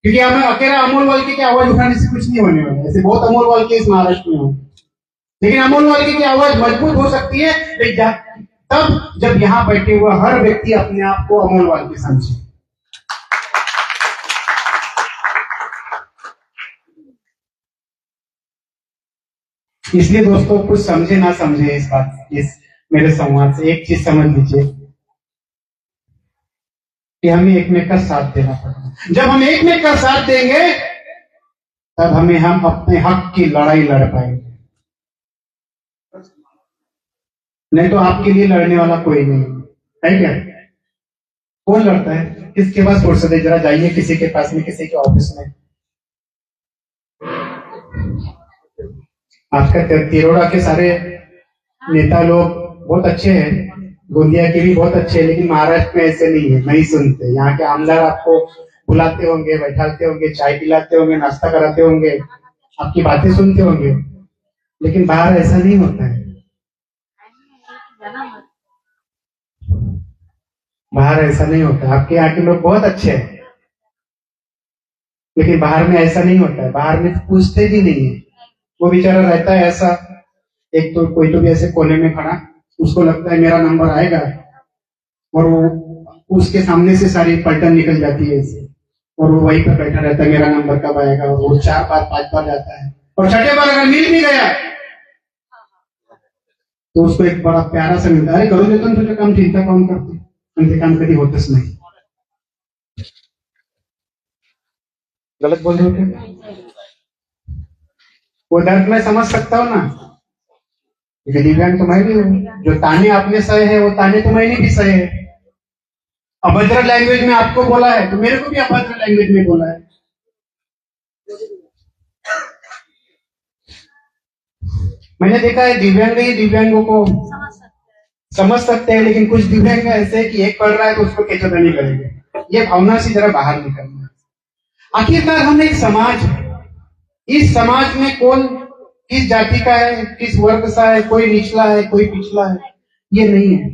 क्योंकि हमें अकेला अमोल वाल्के की आवाज उठाने से कुछ नहीं होने वाला। ऐसे बहुत अमोल वाल्के इस महाराष्ट्र में हो, लेकिन अमोल वाल्के की आवाज मजबूत हो सकती है तब जब यहां बैठे हुए हर व्यक्ति अपने आप को अमोल वाल्के समझे। इसलिए दोस्तों, कुछ समझे ना समझे इस बात, इस मेरे संवाद से एक चीज समझ लीजिए कि हमें एक में का साथ देना पड़ेगा। जब हम एक में का साथ देंगे तब हम अपने हक की लड़ाई लड़ पाएंगे। नहीं तो आपके लिए लड़ने वाला कोई नहीं है क्या? कौन लड़ता है? किसके पास फुर्सत है? जरा जाइए किसी के पास में, किसी के ऑफिस में। आजकल तिरोड़ा के सारे नेता लोग बहुत अच्छे हैं, गोंदिया के भी बहुत अच्छे हैं, लेकिन महाराष्ट्र में ऐसे नहीं है, नहीं सुनते। यहाँ के आमदार आपको बुलाते होंगे, बैठाते होंगे, चाय पिलाते होंगे, नाश्ता कराते होंगे, आपकी बातें सुनते होंगे, लेकिन बाहर ऐसा नहीं होता है। बाहर ऐसा नहीं होता। आपके यहाँ के लोग बहुत अच्छे हैं, लेकिन बाहर में ऐसा नहीं होता है। बाहर में पूछते भी नहीं है। वो बेचारा रहता है ऐसा, एक तो कोई तो भी ऐसे कोने में खड़ा, उसको लगता है मेरा नंबर आएगा, और वो उसके सामने से सारी पलटन निकल जाती है ऐसे, और वो वहीं पर बैठा रहता है, मेरा नंबर कब आएगा। और वो 4 बार 5 बार जाता है, और छठे बार अगर मिल भी गया तो उसको एक बड़ा प्यारा सा मिलता है, अरे करो देतो तुझे काम, चिंता कौन करते, ते काम कधी होतच नाही। गलत बोल रहे हो क्या? वो दर्द मैं समझ सकता हूँ ना, दिव्यांग तो मैं भी हूँ। जो ताने आपने सहे हैं वो ताने तो मैंने भी सहे हैं। अभद्र लैंग्वेज में आपको बोला है तो मेरे को भी अभद्र लैंग्वेज में बोला है। मैंने देखा है दिव्यांग ही दिव्यांगों को समझ सकते हैं, लेकिन कुछ दिव्यांग ऐसे है कि एक पढ़ रहा है तो उसको केचोदानी करेंगे। ये भावना से जरा बाहर निकलना है। आखिरकार हम एक समाज है, इस समाज में कौन किस जाति का है, किस वर्ग का है, कोई निचला है, कोई पिछला है, ये नहीं है।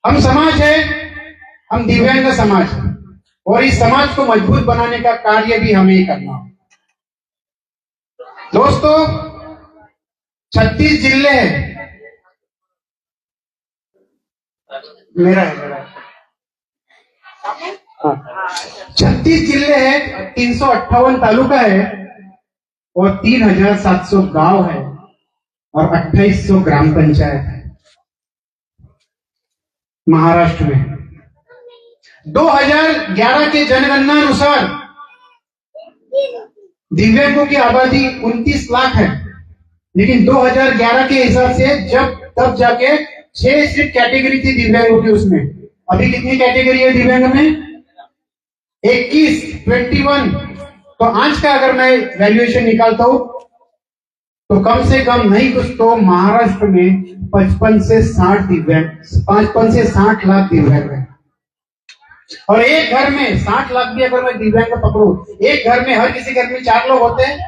हम समाज है, हम दिव्यांग समाज है, और इस समाज को मजबूत बनाने का कार्य भी हमें ही करना है। दोस्तों, 36 जिले हैं। मेरा है 36 जिले हैं, 358 तालुका है, और 3700 गांव है, और 2800 ग्राम पंचायत है महाराष्ट्र में। 2011 के जनगणना अनुसार दिव्यांगों की आबादी 29 लाख है, लेकिन 2011 के हिसाब से तब जाके 6 सिर्फ कैटेगरी थी दिव्यांगों की। उसमें अभी कितनी कैटेगरी है दिव्यांग में? 21। तो आज का अगर मैं वैल्यूएशन निकालता हूं तो कम से कम नहीं कुछ तो महाराष्ट्र में 55 से 60 दिव्यांग, 55 से 60 लाख दिव्यांग है। और एक घर में 60 लाख भी अगर मैं दिव्यांग पकड़ू, एक घर में, हर किसी घर में 4 लोग होते हैं,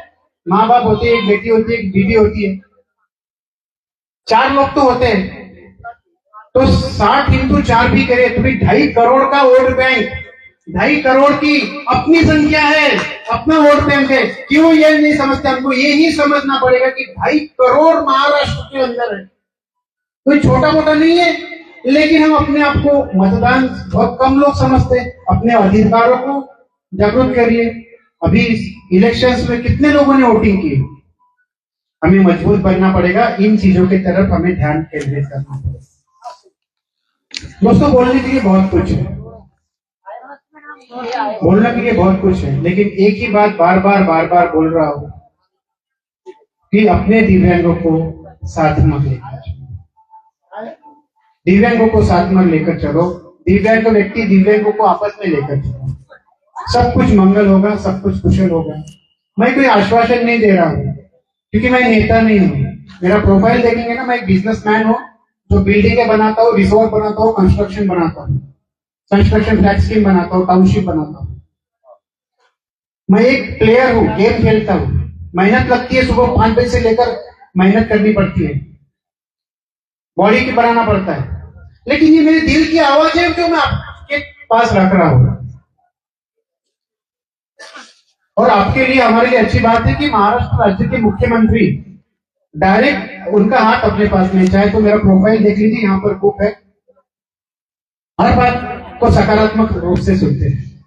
माँ बाप होते हैं, एक बेटी होती है, एक दीदी होती है। 4 लोग तो होते हैं, तो 60 इंटू 4 भी करे तो भी 2.5 करोड़ का वोट बैंक, 2.5 करोड़ की अपनी संख्या है, अपना वोट बैंक है। क्यों ये नहीं समझते? हमको ये ही समझना पड़ेगा कि 2.5 करोड़ महाराष्ट्र के अंदर है, कोई छोटा मोटा नहीं है। लेकिन हम अपने आप को मतदान बहुत कम लोग समझते हैं। अपने अधिकारों को जागरूक करिए। अभी इलेक्शंस में कितने लोगों ने वोटिंग की? हमें मजबूत बनना पड़ेगा, इन चीजों की तरफ हमें ध्यान केंद्रित करना पड़ेगा। दोस्तों, बोलने के लिए बहुत कुछ है, बोलने के लिए बहुत कुछ है, लेकिन एक ही बात बार बार बोल रहा हूं कि अपने दिव्यांगों को साथ में लेकर चलो, दिव्यांगों को साथ में लेकर चलो, दिव्यांग व्यक्ति दिव्यांगों को आपस में लेकर चलो, सब कुछ मंगल होगा, सब कुछ कुशल होगा। मैं कोई आश्वासन नहीं दे रहा हूं, क्योंकि मैं नेता नहीं हूं। मेरा प्रोफाइल देखेंगे ना, मैं एक बिजनेसमैन हूं जो बिल्डिंगें बनाता हूं, रिसोर्ट बनाता हूं, कंस्ट्रक्शन बनाता हूं, कंस्ट्रक्शन फ्लैट स्कीम बनाता हूं, टाउनशिप बनाता हूं। मैं एक प्लेयर हूं, गेम खेलता हूं, मेहनत लगती है, सुबह 5 बजे से लेकर मेहनत करनी पड़ती है, बॉडी की बनाना पड़ता है। लेकिन ये मेरे दिल की आवाज है जो मैं आपके पास रख रहा हूं। और आपके लिए, हमारे लिए अच्छी बात है कि महाराष्ट्र राज्य के मुख्यमंत्री डायरेक्ट उनका हाथ अपने पास में, चाहे तो मेरा प्रोफाइल देख लीजिए, यहाँ पर बुक है, हर बात को सकारात्मक रूप से सुनते हैं।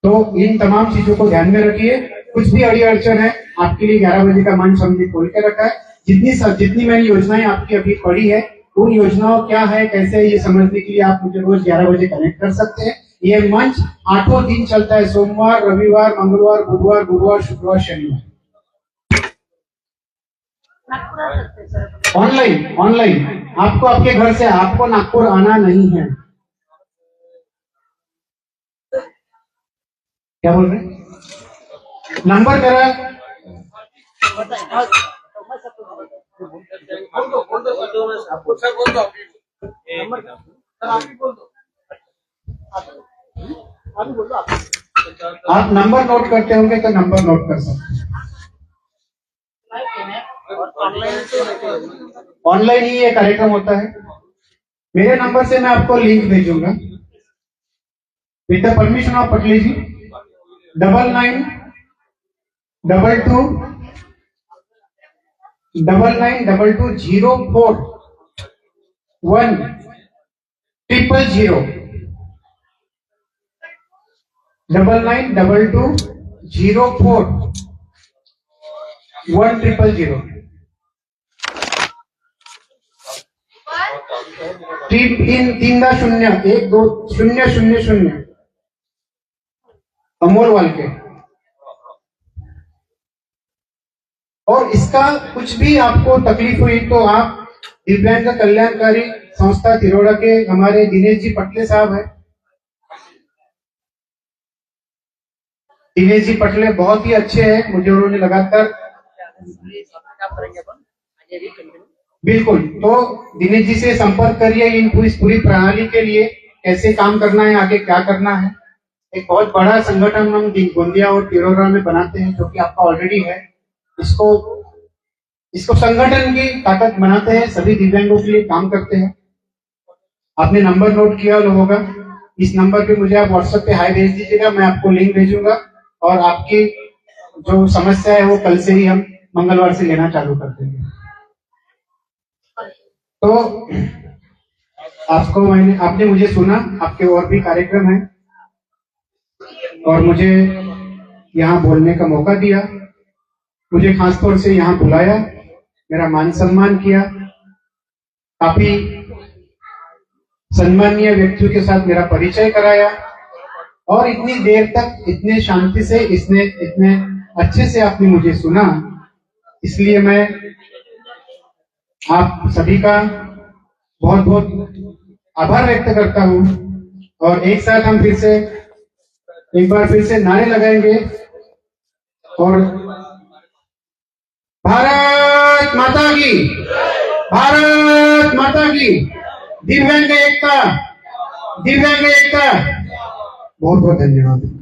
तो इन तमाम चीजों को ध्यान में रखिए। कुछ भी अड़ी अड़चन है, आपके लिए 11 बजे का मंच हमने खोल के रखा है। जितनी मैंने योजनाएं आपकी अभी पढ़ी है, उन योजनाओं क्या है, कैसे है, ये समझने के लिए आप मुझे रोज 11 बजे कनेक्ट कर सकते हैं। ये मंच 8 दिन चलता है, सोमवार, रविवार, मंगलवार, बुधवार, गुरुवार, शुक्रवार, शनिवार। ऑनलाइन आपको आपके घर से, आपको नागपुर आना नहीं है। क्या बोल रहे हैं? नंबर करा आप नंबर नोट करते होंगे तो नंबर नोट कर सकते हैं। ऑनलाइन ही ये कार्यक्रम होता है। मेरे नंबर से मैं आपको लिंक भेजूंगा विद द परमिशन ऑफ पटली जी। 9922041000 9922041000 तीनदा 0 1200 अमोल वालके। और इसका कुछ भी आपको तकलीफ हुई तो आप दिव्यांग कल्याणकारी संस्था तिरोड़ा के हमारे दिनेश जी पटले साहब है। दिनेश जी पटले बहुत ही अच्छे हैं, मुझे उन्होंने लगातार, बिल्कुल, तो दिनेश जी से संपर्क करिए इन पूरी प्रणाली के लिए, कैसे काम करना है, आगे क्या करना है। एक बहुत बड़ा संगठन हम गोंदिया और तिरोड़ा में बनाते हैं, जो कि आपका ऑलरेडी है। इसको संगठन की ताकत बनाते हैं, सभी दिव्यांगों के लिए काम करते हैं। आपने नंबर नोट किया होगा, इस नंबर पे मुझे आप व्हाट्सएप पे हाई भेज दीजिएगा, मैं आपको लिंक भेजूंगा और आपकी जो समस्या है वो कल से ही हम मंगलवार से लेना चालू कर देंगे। तो आपने मुझे सुना, आपके और भी कार्यक्रम हैं और मुझे यहाँ बोलने का मौका दिया, मुझे खासतौर से यहाँ बुलाया, मेरा मान सम्मान किया, काफी सम्मानीय व्यक्तियों के साथ मेरा परिचय कराया और इतनी देर तक इतने शांति से, इतने अच्छे से आपने मुझे सुना। इसलिए मैं आप सभी का बहुत बहुत आभार व्यक्त करता हूं और एक साथ हम एक बार फिर से नारे लगाएंगे और भारत माता की, भारत माता की, दिव्यांग एकता, दिव्यांग एकता। बहुत बहुत धन्यवाद।